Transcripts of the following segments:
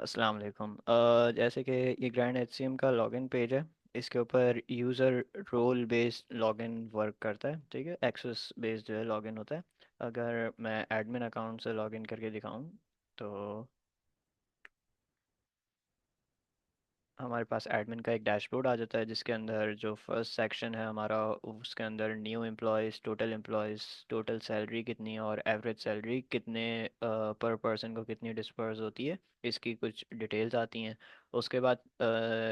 अस्सलाम वालेकुम। जैसे कि ये ग्रैंड एचसीएम का लॉगिन पेज है। इसके ऊपर user role based login work करता है, ठीक है। एक्सेस बेस्ड जो है लॉगिन होता है। अगर मैं एडमिन अकाउंट से लॉगिन करके दिखाऊं तो हमारे पास एडमिन का एक डैशबोर्ड आ जाता है, जिसके अंदर जो फर्स्ट सेक्शन है हमारा, उसके अंदर new employees, total employees, total salary कितनी है और एवरेज सैलरी कितने पर पर्सन को कितनी डिस्पर्स होती है, इसकी कुछ डिटेल्स आती हैं। उसके बाद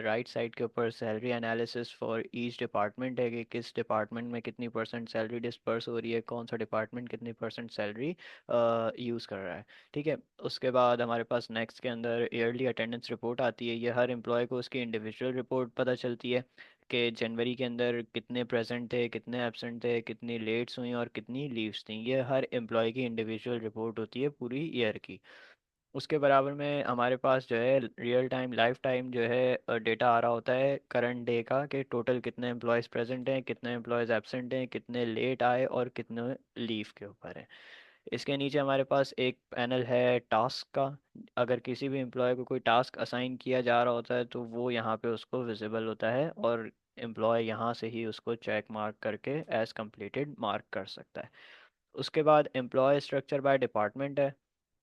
राइट साइड के ऊपर salary analysis for each department है कि किस डिपार्टमेंट में कितनी परसेंट सैलरी डिस्पर्स हो रही है, कौन सा डिपार्टमेंट कितनी परसेंट सैलरी यूज़ कर रहा है, ठीक है। उसके बाद हमारे पास नेक्स्ट के अंदर ईयरली अटेंडेंस रिपोर्ट आती है। ये हर एम्प्लॉय को उसकी इंडिविजुअल रिपोर्ट पता चलती है कि जनवरी के अंदर कितने प्रेजेंट थे, कितने एब्सेंट थे, कितनी लेट्स हुई और कितनी लीव्स थी। ये हर एम्प्लॉय की इंडिविजुअल रिपोर्ट होती है पूरी ईयर की। उसके बराबर में हमारे पास जो है रियल टाइम लाइफ टाइम जो है डेटा आ रहा होता है करंट डे का, कि टोटल कितने एम्प्लॉयज़ प्रेजेंट हैं, कितने एम्प्लॉयज़ एब्सेंट हैं, कितने लेट आए और कितने लीव के ऊपर हैं। इसके नीचे हमारे पास एक पैनल है टास्क का। अगर किसी भी एम्प्लॉय को कोई टास्क असाइन किया जा रहा होता है तो वो यहाँ पे उसको विजिबल होता है, और एम्प्लॉय यहाँ से ही उसको चेक मार्क करके एज कंप्लीटेड मार्क कर सकता है। उसके बाद एम्प्लॉय स्ट्रक्चर बाय डिपार्टमेंट है।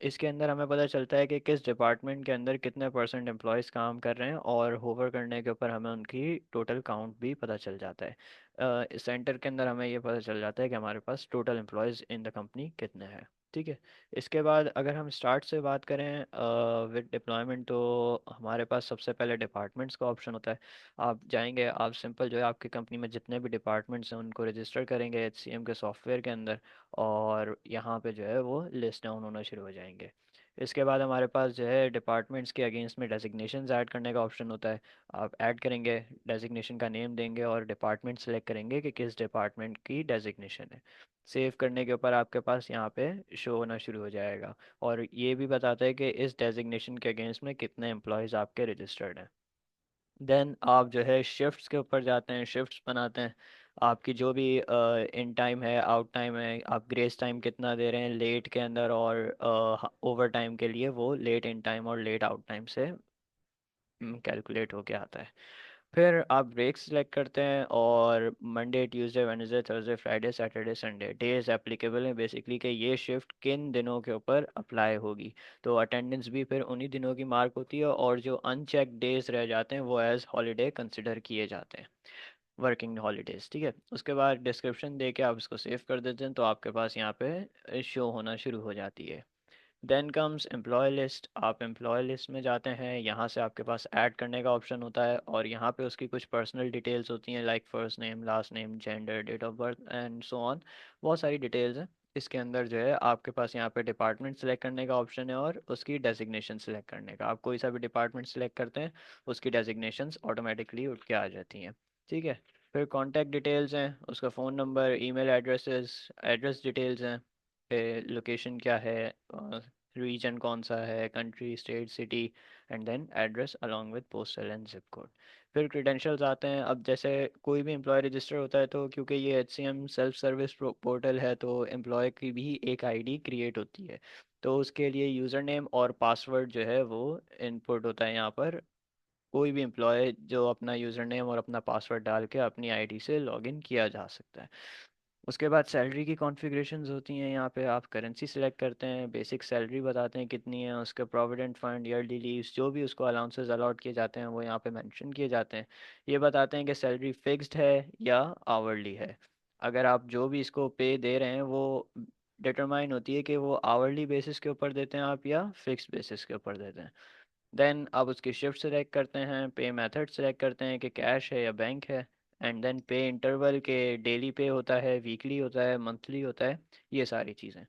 इसके अंदर हमें पता चलता है कि किस डिपार्टमेंट के अंदर कितने परसेंट एम्प्लॉयज़ काम कर रहे हैं, और होवर करने के ऊपर हमें उनकी टोटल काउंट भी पता चल जाता है। सेंटर के अंदर हमें ये पता चल जाता है कि हमारे पास total employees in the company कितने हैं, ठीक है। इसके बाद अगर हम स्टार्ट से बात करें विद डिप्लॉयमेंट, तो हमारे पास सबसे पहले डिपार्टमेंट्स का ऑप्शन होता है। आप जाएंगे, आप सिंपल जो है आपकी कंपनी में जितने भी डिपार्टमेंट्स हैं उनको रजिस्टर करेंगे एचसीएम के सॉफ्टवेयर के अंदर, और यहाँ पे जो है वो लिस्ट डाउन होना शुरू हो जाएंगे। इसके बाद हमारे पास जो है डिपार्टमेंट्स के अगेंस्ट में डेजिग्नेशंस ऐड करने का ऑप्शन होता है। आप ऐड करेंगे, डेजिग्नेशन का नेम देंगे और डिपार्टमेंट सेलेक्ट करेंगे कि किस डिपार्टमेंट की डेजिग्नेशन है। सेव करने के ऊपर आपके पास यहाँ पे शो होना शुरू हो जाएगा, और ये भी बताता है कि इस डेजिग्नेशन के अगेंस्ट में कितने एम्प्लॉयज़ आपके रजिस्टर्ड हैं। देन आप जो है शिफ्ट्स के ऊपर जाते हैं, शिफ्ट्स बनाते हैं। आपकी जो भी इन टाइम है, आउट टाइम है, आप ग्रेस टाइम कितना दे रहे हैं लेट के अंदर, और ओवर टाइम के लिए वो लेट इन टाइम और लेट आउट टाइम से कैलकुलेट होके आता है। फिर आप ब्रेक सेलेक्ट करते हैं, और Monday, Tuesday, Wednesday, Thursday, Friday, Saturday, Sunday days applicable हैं बेसिकली, कि ये शिफ्ट किन दिनों के ऊपर अप्लाई होगी। तो अटेंडेंस भी फिर उन्हीं दिनों की मार्क होती है, और जो अनचेक डेज रह जाते हैं वो एज हॉलीडे कंसिडर किए जाते हैं, वर्किंग हॉलीडेज, ठीक है। उसके बाद डिस्क्रिप्शन दे के आप इसको सेव कर देते हैं, तो आपके पास यहाँ पे शो होना शुरू हो जाती है। Then comes employee list. आप एम्प्लॉय लिस्ट में जाते हैं, यहाँ से आपके पास ऐड करने का ऑप्शन होता है, और यहाँ पे उसकी कुछ पर्सनल डिटेल्स होती हैं, like first name, last name, gender, date of birth and so on. बहुत सारी डिटेल्स हैं। इसके अंदर जो है आपके पास यहाँ पे डिपार्टमेंट सेलेक्ट करने का ऑप्शन है, और उसकी डेजिग्नेशन सेलेक्ट करने का। आप कोई सा भी डिपार्टमेंट सेलेक्ट करते हैं, उसकी डेजिग्नेशंस ऑटोमेटिकली उठ के आ जाती हैं, ठीक है। फिर कॉन्टैक्ट डिटेल्स हैं, उसका phone number, email addresses, address details हैं, लोकेशन क्या है, रीजन कौन सा है, country, state, city, and then address along with postal and zip code. फिर क्रेडेंशियल्स आते हैं। अब जैसे कोई भी एम्प्लॉय रजिस्टर होता है, तो क्योंकि ये एचसीएम सेल्फ सर्विस पोर्टल है, तो एम्प्लॉय की भी एक आईडी क्रिएट होती है। तो उसके लिए यूज़र नेम और पासवर्ड जो है वो इनपुट होता है यहाँ पर। कोई भी एम्प्लॉय जो अपना यूज़र नेम और अपना पासवर्ड डाल के अपनी आईडी से लॉगिन किया जा सकता है। उसके बाद सैलरी की कॉन्फ़िगरेशंस होती हैं। यहाँ पे आप करेंसी सिलेक्ट करते हैं, बेसिक सैलरी बताते हैं कितनी है, उसके प्रोविडेंट फंड, ईयरली लीव्स, जो भी उसको अलाउंसेस अलॉट किए जाते हैं वो यहाँ पे मेंशन किए जाते हैं। ये बताते हैं कि सैलरी फिक्स्ड है या आवरली है। अगर आप जो भी इसको पे दे रहे हैं वो डिटरमाइन होती है कि वो आवरली बेसिस के ऊपर देते हैं आप या फिक्स्ड बेसिस के ऊपर देते हैं। देन आप उसकी शिफ्ट सेलेक्ट करते हैं, पे मेथड सेलेक्ट करते हैं कि कैश है या बैंक है, एंड देन पे इंटरवल के डेली पे होता है, वीकली होता है, मंथली होता है, ये सारी चीज़ें।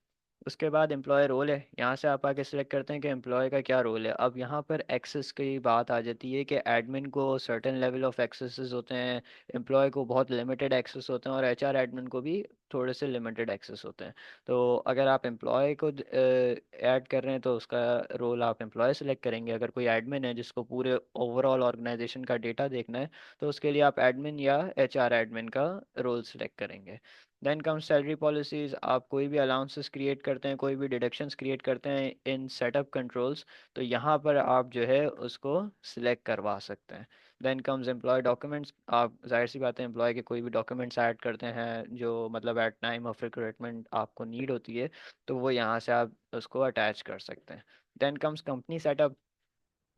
उसके बाद एम्प्लॉय रोल है। यहाँ से आप आके सिलेक्ट करते हैं कि एम्प्लॉय का क्या रोल है। अब यहाँ पर एक्सेस की बात आ जाती है कि एडमिन को सर्टेन लेवल ऑफ एक्सेसेस होते हैं, एम्प्लॉय को बहुत लिमिटेड एक्सेस होते हैं, और एचआर एडमिन को भी थोड़े से लिमिटेड एक्सेस होते हैं। तो अगर आप एम्प्लॉय को ऐड कर रहे हैं तो उसका रोल आप एम्प्लॉय सेलेक्ट करेंगे। अगर कोई एडमिन है जिसको पूरे ओवरऑल ऑर्गेनाइजेशन का डेटा देखना है, तो उसके लिए आप एडमिन या एचआर एडमिन का रोल सेलेक्ट करेंगे। देन कम सैलरी पॉलिसीज, आप कोई भी अलाउंसेस क्रिएट करते हैं, कोई भी डिडक्शंस क्रिएट करते हैं इन सेटअप कंट्रोल्स, तो यहाँ पर आप जो है उसको सिलेक्ट करवा सकते हैं। देन कम्स एम्प्लॉय डॉक्यूमेंट्स, आप जाहिर सी बात है एम्प्लॉय के कोई भी डॉक्यूमेंट्स ऐड करते हैं जो मतलब एट टाइम ऑफ रिक्रूटमेंट आपको नीड होती है, तो वो यहाँ से आप उसको अटैच कर सकते हैं। देन कम्स कंपनी सेटअप,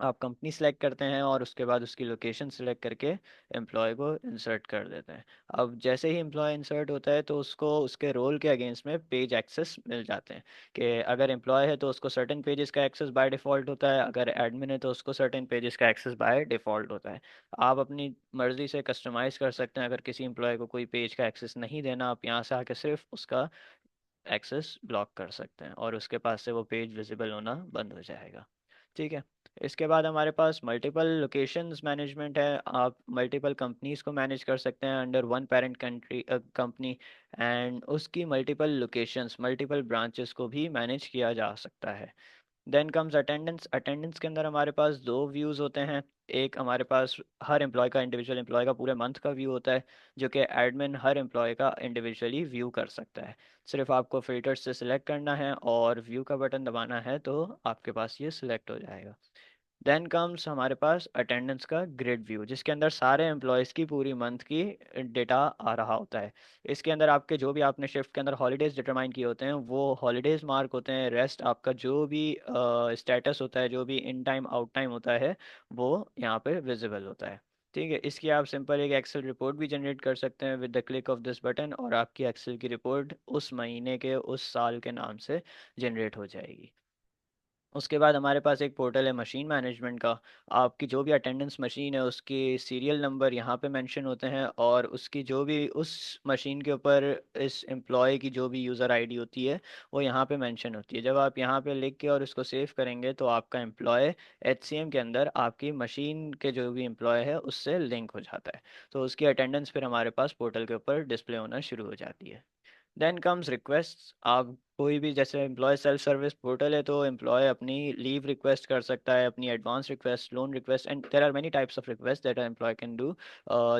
आप कंपनी सेलेक्ट करते हैं और उसके बाद उसकी लोकेशन सेलेक्ट करके एम्प्लॉय को इंसर्ट कर देते हैं। अब जैसे ही एम्प्लॉय इंसर्ट होता है तो उसको उसके रोल के अगेंस्ट में पेज एक्सेस मिल जाते हैं, कि अगर एम्प्लॉय है तो उसको सर्टेन पेजेस का एक्सेस बाय डिफ़ॉल्ट होता है, अगर एडमिन है तो उसको सर्टेन पेजेस का एक्सेस बाय डिफ़ॉल्ट होता है। आप अपनी मर्ज़ी से कस्टमाइज़ कर सकते हैं, अगर किसी एम्प्लॉय को कोई पेज का एक्सेस नहीं देना, आप यहाँ से आके सिर्फ उसका एक्सेस ब्लॉक कर सकते हैं और उसके पास से वो पेज विजिबल होना बंद हो जाएगा। ठीक है। इसके बाद हमारे पास मल्टीपल लोकेशंस मैनेजमेंट है, आप मल्टीपल कंपनीज को मैनेज कर सकते हैं under one parent country company, and उसकी मल्टीपल लोकेशंस मल्टीपल ब्रांचेस को भी मैनेज किया जा सकता है। देन कम्स अटेंडेंस, अटेंडेंस के अंदर हमारे पास दो व्यूज़ होते हैं। एक हमारे पास हर एम्प्लॉय का इंडिविजुअल एम्प्लॉय का पूरे मंथ का व्यू होता है, जो कि एडमिन हर एम्प्लॉय का इंडिविजुअली व्यू कर सकता है। सिर्फ आपको फिल्टर से सिलेक्ट करना है और व्यू का बटन दबाना है तो आपके पास ये सिलेक्ट हो जाएगा। देन कम्स हमारे पास अटेंडेंस का ग्रिड व्यू, जिसके अंदर सारे एम्प्लॉयज़ की पूरी मंथ की डेटा आ रहा होता है। इसके अंदर आपके जो भी आपने शिफ्ट के अंदर हॉलीडेज डिटरमाइन किए होते हैं वो हॉलीडेज मार्क होते हैं, रेस्ट आपका जो भी स्टेटस होता है, जो भी इन टाइम आउट टाइम होता है, वो यहाँ पे विजिबल होता है। ठीक है। इसकी आप सिंपल एक एक्सेल रिपोर्ट भी जनरेट कर सकते हैं with the click of this button, और आपकी एक्सेल की रिपोर्ट उस महीने के उस साल के नाम से जनरेट हो जाएगी। उसके बाद हमारे पास एक पोर्टल है मशीन मैनेजमेंट का। आपकी जो भी अटेंडेंस मशीन है उसकी सीरियल नंबर यहाँ पे मेंशन होते हैं, और उसकी जो भी उस मशीन के ऊपर इस एम्प्लॉय की जो भी यूज़र आईडी होती है वो यहाँ पे मेंशन होती है। जब आप यहाँ पे लिख के और उसको सेव करेंगे तो आपका एम्प्लॉय एचसीएम के अंदर आपकी मशीन के जो भी एम्प्लॉय है उससे लिंक हो जाता है, तो उसकी अटेंडेंस फिर हमारे पास पोर्टल के ऊपर डिस्प्ले होना शुरू हो जाती है। देन कम्स रिक्वेस्ट, आप कोई भी जैसे एम्प्लॉय सेल्फ सर्विस पोर्टल है तो एम्प्लॉय अपनी लीव रिक्वेस्ट कर सकता है, अपनी advance request, loan request, and there are many types of request that employee can do.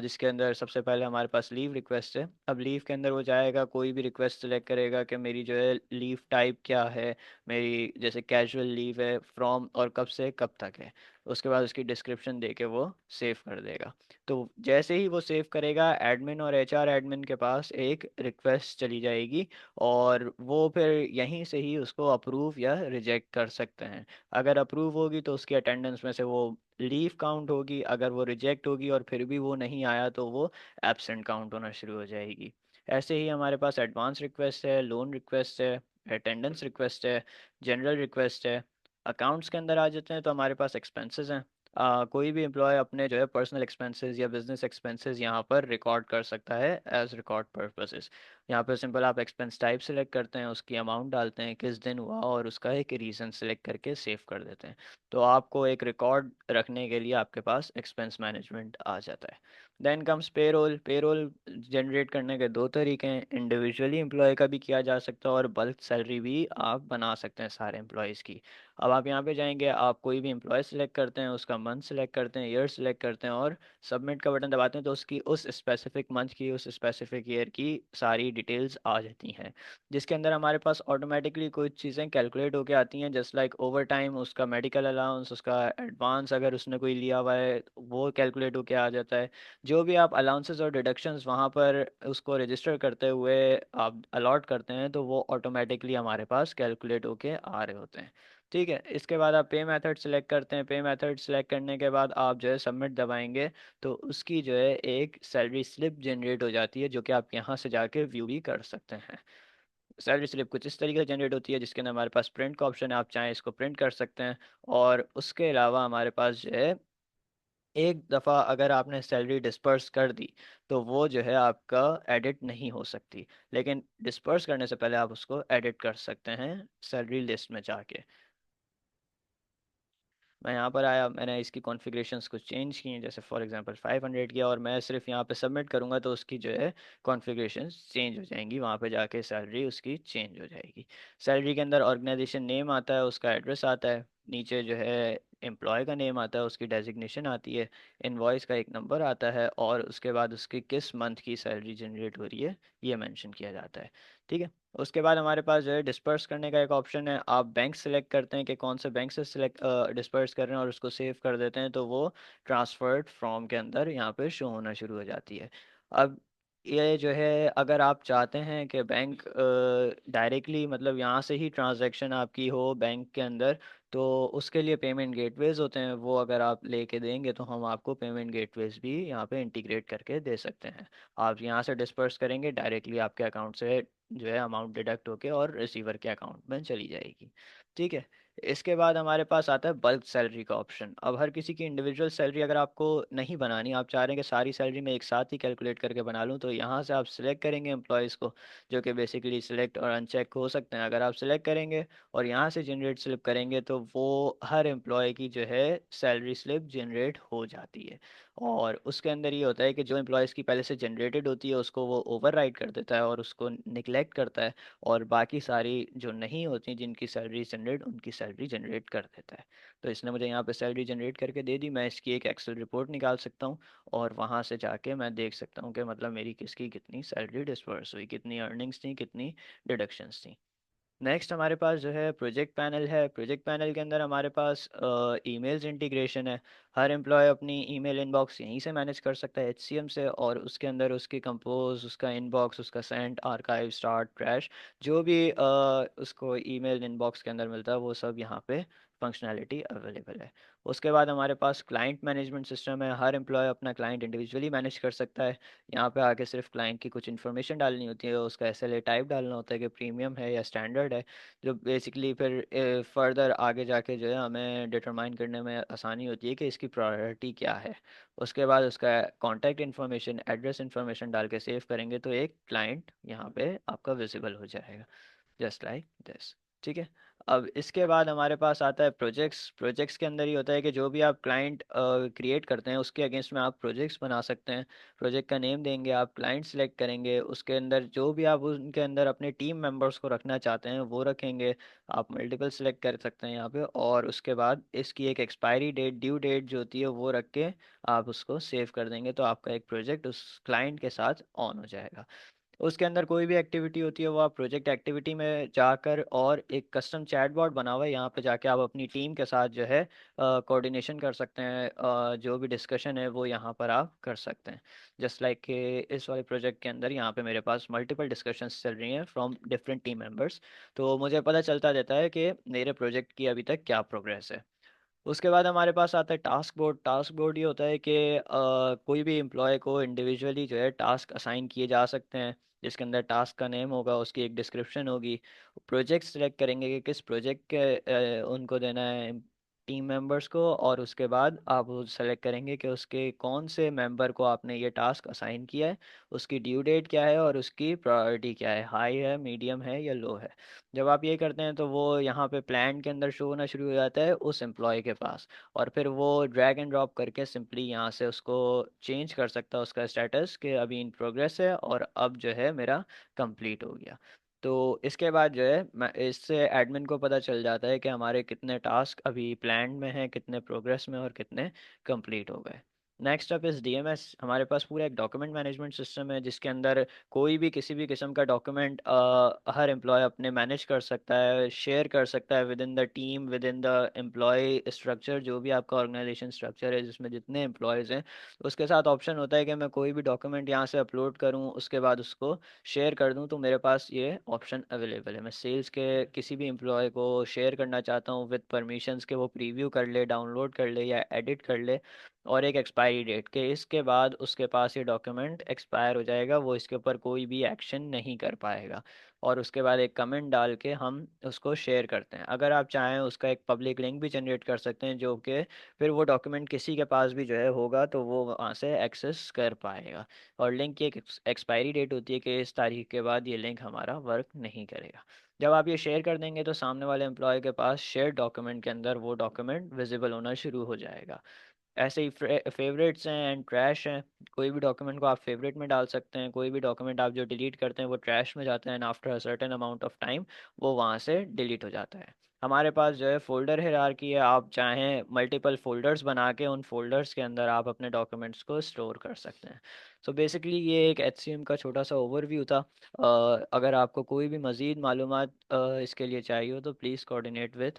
जिसके अंदर सबसे पहले हमारे पास लीव रिक्वेस्ट है। अब लीव के अंदर वो जाएगा, कोई भी रिक्वेस्ट सेलेक्ट करेगा कि मेरी जो है लीव टाइप क्या है, मेरी जैसे कैजुअल लीव है, फ्रॉम और कब से कब तक है। उसके बाद उसकी डिस्क्रिप्शन दे के वो सेव कर देगा। तो जैसे ही वो सेव करेगा एडमिन और एचआर एडमिन के पास एक रिक्वेस्ट चली जाएगी, और वो फिर यहीं से ही उसको अप्रूव या रिजेक्ट कर सकते हैं। अगर अप्रूव होगी तो उसकी अटेंडेंस में से वो लीव काउंट होगी, अगर वो रिजेक्ट होगी और फिर भी वो नहीं आया तो वो एब्सेंट काउंट होना शुरू हो जाएगी। ऐसे ही हमारे पास एडवांस रिक्वेस्ट है, लोन रिक्वेस्ट है, अटेंडेंस रिक्वेस्ट है, जनरल रिक्वेस्ट है। अकाउंट्स के अंदर आ जाते हैं तो हमारे पास एक्सपेंसेस हैं। कोई भी एम्प्लॉय अपने जो है पर्सनल एक्सपेंसेस या बिजनेस एक्सपेंसेस यहाँ पर रिकॉर्ड कर सकता है एज रिकॉर्ड पर्पसेस। यहाँ पर सिंपल आप एक्सपेंस टाइप सेलेक्ट करते हैं, उसकी अमाउंट डालते हैं, किस दिन हुआ, और उसका एक रीज़न सेलेक्ट करके सेव कर देते हैं। तो आपको एक रिकॉर्ड रखने के लिए आपके पास एक्सपेंस मैनेजमेंट आ जाता है। Then comes payroll, payroll generate करने के दो तरीके हैं, इंडिविजुअली एम्प्लॉय का भी किया जा सकता है और बल्क सैलरी भी आप बना सकते हैं सारे एम्प्लॉयज़ की। अब आप यहाँ पे जाएंगे, आप कोई भी एम्प्लॉय सेलेक्ट करते हैं, उसका मंथ सेलेक्ट करते हैं, ईयर सेलेक्ट करते हैं और सबमिट का बटन दबाते हैं, तो उसकी उस स्पेसिफिक मंथ की, उस स्पेसिफिक ईयर की सारी डिटेल्स आ जाती हैं, जिसके अंदर हमारे पास ऑटोमेटिकली कुछ चीज़ें कैलकुलेट होके आती हैं, जस्ट लाइक ओवर टाइम, उसका मेडिकल अलाउंस, उसका एडवांस अगर उसने कोई लिया हुआ है वो कैलकुलेट होके आ जाता है। जो भी आप अलाउंसेस और डिडक्शंस वहाँ पर उसको रजिस्टर करते हुए आप अलॉट करते हैं तो वो ऑटोमेटिकली हमारे पास कैलकुलेट होके आ रहे होते हैं। ठीक है। इसके बाद आप पे मेथड सेलेक्ट करते हैं, पे मेथड सेलेक्ट करने के बाद आप जो है सबमिट दबाएंगे तो उसकी जो है एक सैलरी स्लिप जनरेट हो जाती है, जो कि आप यहाँ से जाके व्यू भी कर सकते हैं। सैलरी स्लिप कुछ इस तरीके से जनरेट होती है जिसके अंदर हमारे पास प्रिंट का ऑप्शन है, आप चाहें इसको प्रिंट कर सकते हैं। और उसके अलावा हमारे पास जो है एक दफ़ा अगर आपने सैलरी डिस्पर्स कर दी तो वो जो है आपका एडिट नहीं हो सकती, लेकिन डिस्पर्स करने से पहले आप उसको एडिट कर सकते हैं सैलरी लिस्ट में जाके। मैं यहाँ पर आया, मैंने इसकी कॉन्फ़िगरेशंस कुछ चेंज की हैं, जैसे फॉर एग्जांपल 500 किया, और मैं सिर्फ यहाँ पे सबमिट करूँगा तो उसकी जो है कॉन्फ़िगरेशंस चेंज हो जाएंगी, वहाँ पे जाके सैलरी उसकी चेंज हो जाएगी। सैलरी के अंदर ऑर्गेनाइजेशन नेम आता है, उसका एड्रेस आता है, नीचे जो है एम्प्लॉय का नेम आता है, उसकी डेजिग्नेशन आती है, इनवॉइस का एक नंबर आता है, और उसके बाद उसकी किस मंथ की सैलरी जनरेट हो रही है ये मेंशन किया जाता है। ठीक है। उसके बाद हमारे पास जो है डिस्पर्स करने का एक ऑप्शन है। आप बैंक सेलेक्ट करते हैं कि कौन से बैंक से सिलेक्ट डिस्पर्स कर रहे हैं और उसको सेव कर देते हैं, तो वो ट्रांसफर्ड फ्रॉम के अंदर यहाँ पे शो होना शुरू हो जाती है। अब ये जो है, अगर आप चाहते हैं कि बैंक डायरेक्टली मतलब यहाँ से ही ट्रांजैक्शन आपकी हो बैंक के अंदर, तो उसके लिए पेमेंट गेटवेज होते हैं, वो अगर आप लेके देंगे तो हम आपको पेमेंट गेटवेज भी यहाँ पे इंटीग्रेट करके दे सकते हैं। आप यहाँ से डिस्पर्स करेंगे, डायरेक्टली आपके अकाउंट से जो है अमाउंट डिडक्ट होके और रिसीवर के अकाउंट में चली जाएगी। ठीक है। इसके बाद हमारे पास आता है बल्क सैलरी का ऑप्शन। अब हर किसी की इंडिविजुअल सैलरी अगर आपको नहीं बनानी, आप चाह रहे हैं कि सारी सैलरी मैं एक साथ ही कैलकुलेट करके बना लूँ, तो यहाँ से आप सिलेक्ट करेंगे एम्प्लॉयज़ को, जो कि बेसिकली सिलेक्ट और अनचेक हो सकते हैं। अगर आप सिलेक्ट करेंगे और यहाँ से जनरेट स्लिप करेंगे, तो वो हर एम्प्लॉय की जो है सैलरी स्लिप जनरेट हो जाती है। और उसके अंदर ये होता है कि जो एम्प्लॉयज़ की पहले से जनरेटेड होती है उसको वो ओवर राइड कर देता है और उसको निगलेक्ट करता है, और बाकी सारी जो नहीं होती जिनकी सैलरी जनरेट, उनकी सैलरी जनरेट कर देता है। तो इसने मुझे यहाँ पे सैलरी जनरेट करके दे दी, मैं इसकी एक एक्सेल रिपोर्ट निकाल सकता हूँ, और वहाँ से जाके मैं देख सकता हूँ कि मतलब मेरी किसकी कितनी सैलरी डिस्पर्स हुई, कितनी अर्निंग्स थी, कितनी डिडक्शंस थी। नेक्स्ट हमारे पास जो है प्रोजेक्ट पैनल है। प्रोजेक्ट पैनल के अंदर हमारे पास ईमेल्स इंटीग्रेशन है। हर एम्प्लॉय अपनी ईमेल इनबॉक्स यहीं से मैनेज कर सकता है, एचसीएम से, और उसके अंदर उसकी कंपोज, उसका इनबॉक्स, उसका सेंट, आर्काइव, स्टार्ट, ट्रैश, जो भी उसको ईमेल इनबॉक्स के अंदर मिलता है वो सब यहाँ पे फंक्शनैलिटी अवेलेबल है। उसके बाद हमारे पास क्लाइंट मैनेजमेंट सिस्टम है। हर एम्प्लॉय अपना क्लाइंट इंडिविजुअली मैनेज कर सकता है। यहाँ पे आके सिर्फ क्लाइंट की कुछ इन्फॉर्मेशन डालनी होती है, उसका एसएलए टाइप डालना होता है कि प्रीमियम है या स्टैंडर्ड है, जो बेसिकली फिर फर्दर आगे जाके जो है हमें डिटरमाइन करने में आसानी होती है कि इसकी प्रायोरिटी क्या है। उसके बाद उसका कॉन्टैक्ट इन्फॉर्मेशन, एड्रेस इन्फॉर्मेशन डाल के सेव करेंगे, तो एक क्लाइंट यहाँ पे आपका विजिबल हो जाएगा, जस्ट लाइक दिस। ठीक है। अब इसके बाद हमारे पास आता है प्रोजेक्ट्स। प्रोजेक्ट्स के अंदर ही होता है कि जो भी आप क्लाइंट क्रिएट करते हैं उसके अगेंस्ट में आप प्रोजेक्ट्स बना सकते हैं। प्रोजेक्ट का नेम देंगे, आप क्लाइंट सेलेक्ट करेंगे, उसके अंदर जो भी आप उनके अंदर अपने टीम मेंबर्स को रखना चाहते हैं वो रखेंगे। आप मल्टीपल सेलेक्ट कर सकते हैं यहाँ पे, और उसके बाद इसकी एक एक्सपायरी डेट, ड्यू डेट जो होती है वो रख के आप उसको सेव कर देंगे, तो आपका एक प्रोजेक्ट उस क्लाइंट के साथ ऑन हो जाएगा। उसके अंदर कोई भी एक्टिविटी होती है वो आप प्रोजेक्ट एक्टिविटी में जाकर, और एक कस्टम चैटबॉट बना हुआ है, यहाँ पे जाके आप अपनी टीम के साथ जो है कोऑर्डिनेशन कर सकते हैं, जो भी डिस्कशन है वो यहाँ पर आप कर सकते हैं। जस्ट लाइक कि इस वाले प्रोजेक्ट के अंदर यहाँ पे मेरे पास मल्टीपल डिस्कशंस चल रही हैं फ्रॉम डिफरेंट टीम मेंबर्स, तो मुझे पता चलता रहता है कि मेरे प्रोजेक्ट की अभी तक क्या प्रोग्रेस है। उसके बाद हमारे पास आता है टास्क बोर्ड। टास्क बोर्ड ये होता है कि कोई भी एम्प्लॉय को इंडिविजुअली जो है टास्क असाइन किए जा सकते हैं, जिसके अंदर टास्क का नेम होगा, उसकी एक डिस्क्रिप्शन होगी। प्रोजेक्ट सेलेक्ट करेंगे कि किस प्रोजेक्ट के उनको देना है टीम मेंबर्स को, और उसके बाद आप वो सेलेक्ट करेंगे कि उसके कौन से मेंबर को आपने ये टास्क असाइन किया है, उसकी ड्यू डेट क्या है और उसकी प्रायोरिटी क्या है, हाई है, मीडियम है या लो है। जब आप ये करते हैं तो वो यहाँ पे प्लान के अंदर शो होना शुरू हो जाता है उस एम्प्लॉय के पास, और फिर वो ड्रैग एंड ड्रॉप करके सिंपली यहाँ से उसको चेंज कर सकता है उसका स्टेटस कि अभी इन प्रोग्रेस है और अब जो है मेरा कंप्लीट हो गया। तो इसके बाद जो है मैं इससे एडमिन को पता चल जाता है कि हमारे कितने टास्क अभी प्लान में हैं, कितने प्रोग्रेस में और कितने कंप्लीट हो गए। नेक्स्ट अप इस डीएमएस। हमारे पास पूरा एक डॉक्यूमेंट मैनेजमेंट सिस्टम है, जिसके अंदर कोई भी किसी भी किस्म का डॉक्यूमेंट हर एम्प्लॉय अपने मैनेज कर सकता है, शेयर कर सकता है within the team, within the employee structure, जो भी आपका ऑर्गेनाइजेशन स्ट्रक्चर है जिसमें जितने एम्प्लॉयज़ हैं, उसके साथ ऑप्शन होता है कि मैं कोई भी डॉक्यूमेंट यहाँ से अपलोड करूँ, उसके बाद उसको शेयर कर दूँ, तो मेरे पास ये ऑप्शन अवेलेबल है। मैं सेल्स के किसी भी एम्प्लॉय को शेयर करना चाहता हूँ विद परमिशंस के वो प्रीव्यू कर ले, डाउनलोड कर ले या एडिट कर ले, और एक एक्सपायरी डेट के इसके बाद उसके पास ये डॉक्यूमेंट एक्सपायर हो जाएगा, वो इसके ऊपर कोई भी एक्शन नहीं कर पाएगा। और उसके बाद एक कमेंट डाल के हम उसको शेयर करते हैं। अगर आप चाहें उसका एक पब्लिक लिंक भी जनरेट कर सकते हैं, जो कि फिर वो डॉक्यूमेंट किसी के पास भी जो है होगा तो वो वहाँ से एक्सेस कर पाएगा। और लिंक की एक एक्सपायरी डेट होती है कि इस तारीख के बाद ये लिंक हमारा वर्क नहीं करेगा। जब आप ये शेयर कर देंगे तो सामने वाले एम्प्लॉय के पास शेयर डॉक्यूमेंट के अंदर वो डॉक्यूमेंट विजिबल होना शुरू हो जाएगा। ऐसे ही फेवरेट्स हैं एंड ट्रैश हैं। कोई भी डॉक्यूमेंट को आप फेवरेट में डाल सकते हैं, कोई भी डॉक्यूमेंट आप जो डिलीट करते हैं वो ट्रैश में जाता है, and after a certain amount of time वो वहाँ से डिलीट हो जाता है। हमारे पास जो है फोल्डर हिरार्की है, आप चाहें मल्टीपल फोल्डर्स बना के उन फोल्डर्स के अंदर आप अपने डॉक्यूमेंट्स को स्टोर कर सकते हैं। सो बेसिकली ये एक HCM का छोटा सा ओवरव्यू था। अगर आपको कोई भी मज़ीद मालूमात इसके लिए चाहिए हो तो प्लीज़ कोऑर्डिनेट विद